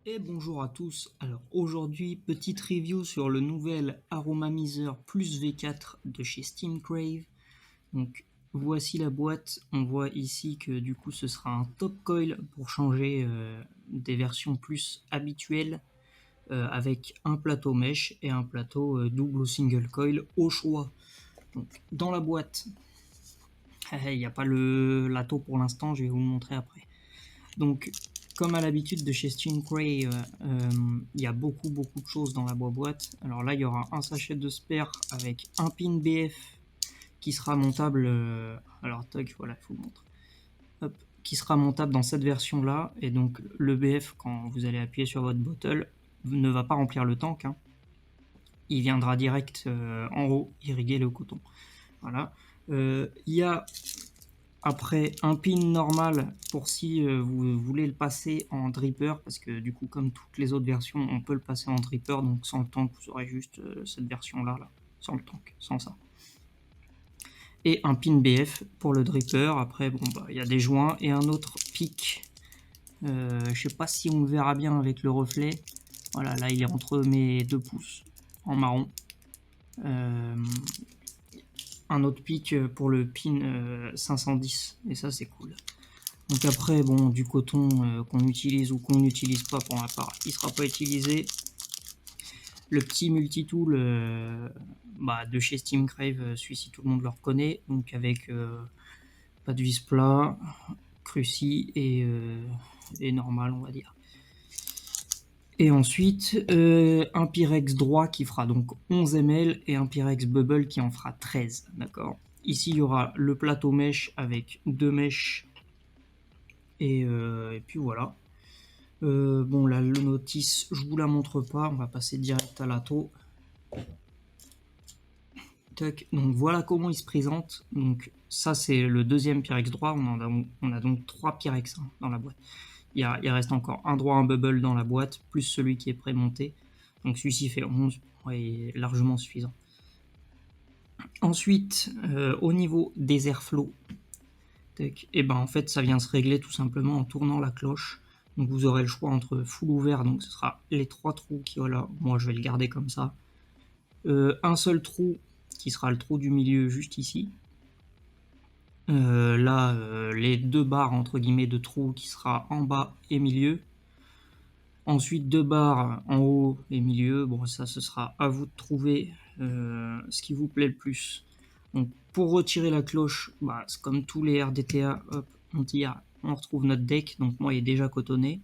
Et bonjour à tous. Alors aujourd'hui, petite review sur le nouvel Aromamizer Plus V4 de chez Steam Crave. Donc voici la boîte. On voit ici que du coup ce sera un top coil pour changer des versions plus habituelles avec un plateau mesh et un plateau double ou single coil au choix. Donc dans la boîte, il n'y a pas le lato pour l'instant, je vais vous le montrer après. Donc, comme à l'habitude de chez Stingray, il y a beaucoup de choses dans la boîte. Alors là, il y aura un sachet de spare avec un pin BF qui sera montable. Alors, toc, voilà, il faut le montrer. Hop, qui sera montable dans cette version-là. Et donc, le BF, quand vous allez appuyer sur votre bottle, ne va pas remplir le tank, hein. Il viendra direct en haut irriguer le coton. Voilà. Il y a après, un pin normal pour si vous voulez le passer en dripper, parce que du coup, comme toutes les autres versions, on peut le passer en dripper, donc sans le tank, vous aurez juste cette version-là, là, sans le tank, sans ça. Et un pin BF pour le dripper. Après, bon, bah, il y a des joints et un autre pic. Je sais pas si on le verra bien avec le reflet. Voilà, là, il est entre mes deux pouces, en marron. Euh, un autre pic pour le pin 510, et ça, c'est cool. Donc après, bon, du coton qu'on utilise ou qu'on n'utilise pas pour ma part, il ne sera pas utilisé. Le petit multitool de chez Steam Crave, celui-ci tout le monde le reconnaît, donc avec pas de vis plat, cruci et normal, on va dire. Et ensuite, un Pyrex droit qui fera donc 11 ml et un Pyrex bubble qui en fera 13, d'accord. Ici, il y aura le plateau mèche avec deux mèches et puis voilà. Bon, là, le notice, je vous la montre pas, on va passer direct à l'atto. Donc voilà comment il se présente. Donc ça, c'est le deuxième Pyrex droit. On a donc trois Pyrex dans la boîte. Il reste encore un droit, un bubble dans la boîte, plus celui qui est prémonté. Donc celui-ci fait 11, ouais, il est largement suffisant. Ensuite, au niveau des airflows, et ben en fait, ça vient se régler tout simplement en tournant la cloche. Donc vous aurez le choix entre full ouvert, donc ce sera les trois trous qui voilà, moi je vais le garder comme ça. Un seul trou qui sera le trou du milieu juste ici. Là, les deux barres entre guillemets de trous qui sera en bas et milieu. Ensuite deux barres en haut et milieu. Bon, ça ce sera à vous de trouver ce qui vous plaît le plus. Donc pour retirer la cloche, bah, c'est comme tous les RDTA, hop, on tire, on retrouve notre deck. Donc moi il est déjà cotonné.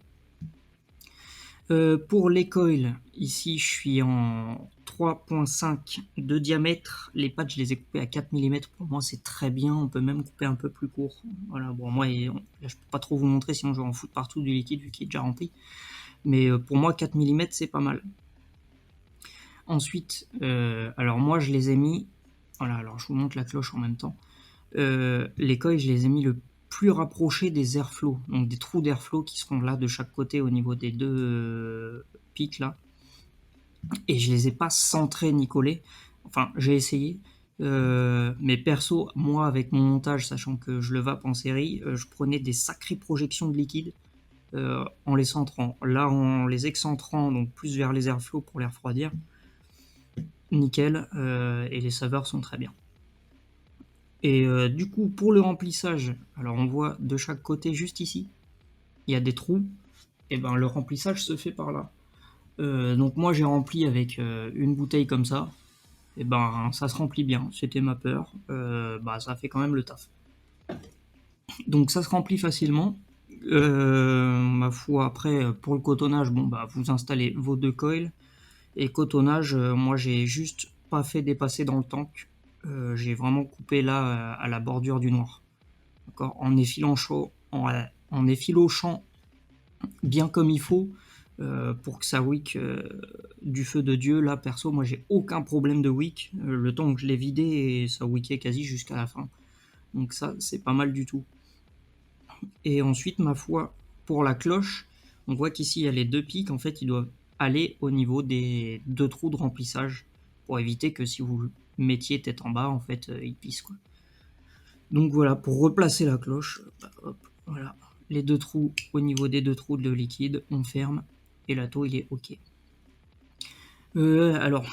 Pour les coils, ici je suis en 3.5 de diamètre. Les pattes, je les ai coupées à 4 mm. Pour moi, c'est très bien. On peut même couper un peu plus court. Voilà, bon, moi, là, je peux pas trop vous montrer, sinon je vais en foutre partout du liquide vu qu'il est déjà rempli. Mais pour moi, 4 mm, c'est pas mal. Ensuite, alors moi, je les ai mis. Voilà, alors je vous montre la cloche en même temps. Les coils, je les ai mis le plus rapproché des airflows, donc des trous d'airflow qui seront là de chaque côté au niveau des deux pics là. Et je les ai pas centrés ni collés. Enfin, j'ai essayé. Mais perso, moi, avec mon montage, sachant que je le vape en série, je prenais des sacrées projections de liquide en les centrant. Là, en les excentrant, donc plus vers les airflows pour les refroidir, nickel. Et les saveurs sont très bien. Et du coup, pour le remplissage, alors on voit de chaque côté, juste ici, il y a des trous. Et ben, le remplissage se fait par là. Donc moi, j'ai rempli avec une bouteille comme ça. Et ben ça se remplit bien, c'était ma peur, bah ça fait quand même le taf. Donc ça se remplit facilement. Ma foi, après pour le cotonnage, bon bah vous installez vos deux coils. Et cotonnage, moi j'ai juste pas fait dépasser dans le tank. J'ai vraiment coupé là à la bordure du noir. D'accord, en effilochant bien comme il faut pour que ça wick du feu de Dieu. Là, perso, moi j'ai aucun problème de wick. Le temps que je l'ai vidé, et ça wickait quasi jusqu'à la fin. Donc ça, c'est pas mal du tout. Et ensuite, ma foi, pour la cloche, on voit qu'ici il y a les deux pics. En fait, ils doivent aller au niveau des deux trous de remplissage pour éviter que si vous mettiez tête en bas, en fait, ils pissent quoi. Donc voilà, pour replacer la cloche, hop, voilà, les deux trous au niveau des deux trous de liquide, on ferme et l'atto il est ok. Alors,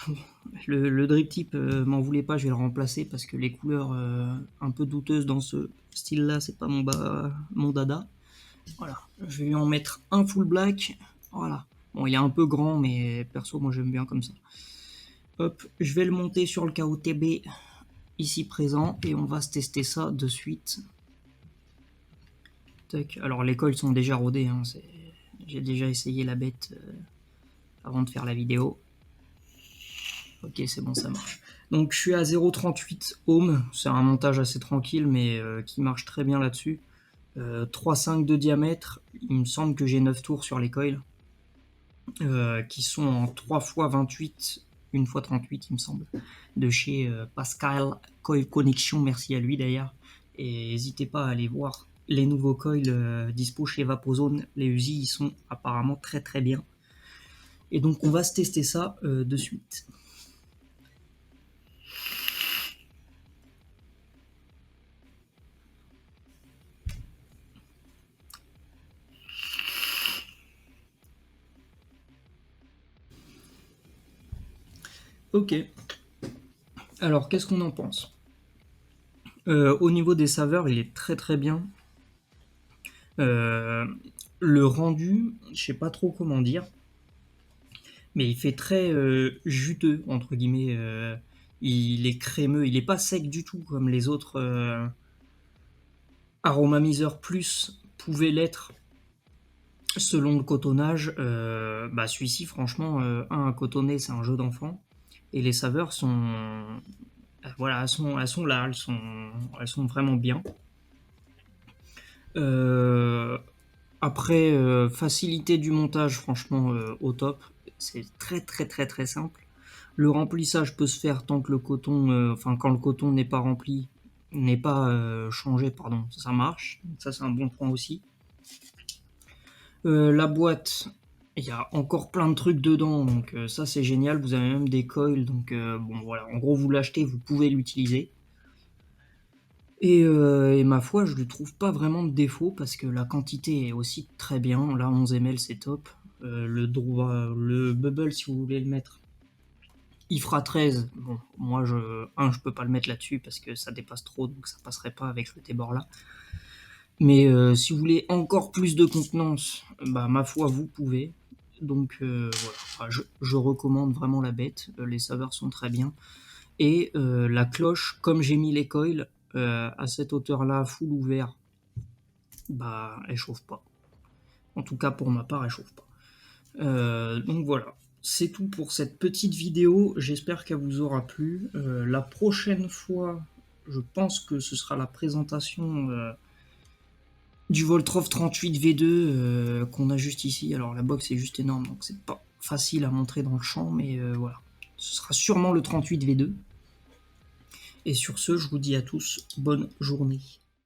le drip tip, m'en voulez pas, je vais le remplacer parce que les couleurs un peu douteuses dans ce style-là, c'est pas mon dada. Voilà, je vais lui en mettre un full black. Voilà. Bon, il est un peu grand, mais perso, moi j'aime bien comme ça. Hop, je vais le monter sur le KOTB ici présent et on va se tester ça de suite. Tac. Alors les coils sont déjà rodés, hein, j'ai déjà essayé la bête avant de faire la vidéo. Ok, c'est bon, ça marche. Donc je suis à 0,38 ohms, c'est un montage assez tranquille mais qui marche très bien là-dessus. 3,5 de diamètre, il me semble que j'ai 9 tours sur les coils, qui sont en 3 x 28, 1 x 38 il me semble, de chez Pascal Coil Connection, merci à lui d'ailleurs. Et n'hésitez pas à aller voir les nouveaux coils dispo chez Vapozone, les UZI ils sont apparemment très très bien. Et donc on va se tester ça de suite. Ok, alors qu'est-ce qu'on en pense? Au niveau des saveurs, il est très très bien. Le rendu, je sais pas trop comment dire, mais il fait très juteux, entre guillemets. Il est crémeux, il est pas sec du tout comme les autres Aromamiseur Plus pouvaient l'être selon le cotonnage. Bah celui-ci, franchement, un à cotonner, c'est un jeu d'enfant. Et les saveurs sont. Voilà, elles sont là, elles sont vraiment bien. Euh, Après, facilité du montage, franchement, au top. C'est très très très très simple. Le remplissage peut se faire tant que le coton, enfin quand le coton n'est pas rempli, n'est pas changé, pardon, ça marche. Ça c'est un bon point aussi. La boîte, il y a encore plein de trucs dedans, donc ça c'est génial. Vous avez même des coils, donc bon voilà. En gros, vous l'achetez, vous pouvez l'utiliser. Et ma foi, je ne trouve pas vraiment de défaut parce que la quantité est aussi très bien. Là, 11 ml, c'est top. Le bubble, si vous voulez le mettre, il fera 13. Bon, moi, je peux pas le mettre là-dessus parce que ça dépasse trop, donc ça passerait pas avec le T-bord là. Mais si vous voulez encore plus de contenance, bah, ma foi, vous pouvez. Donc voilà, enfin, je recommande vraiment la bête. Les saveurs sont très bien. Et la cloche, comme j'ai mis les coils à cette hauteur-là, full ouvert, bah elle chauffe pas. En tout cas pour ma part, elle chauffe pas. Donc voilà, c'est tout pour cette petite vidéo. J'espère qu'elle vous aura plu. La prochaine fois, je pense que ce sera la présentation du Voltrov 38 V2 qu'on a juste ici. Alors la box est juste énorme, donc c'est pas facile à montrer dans le champ, mais voilà. Ce sera sûrement le 38 V2. Et sur ce, je vous dis à tous bonne journée.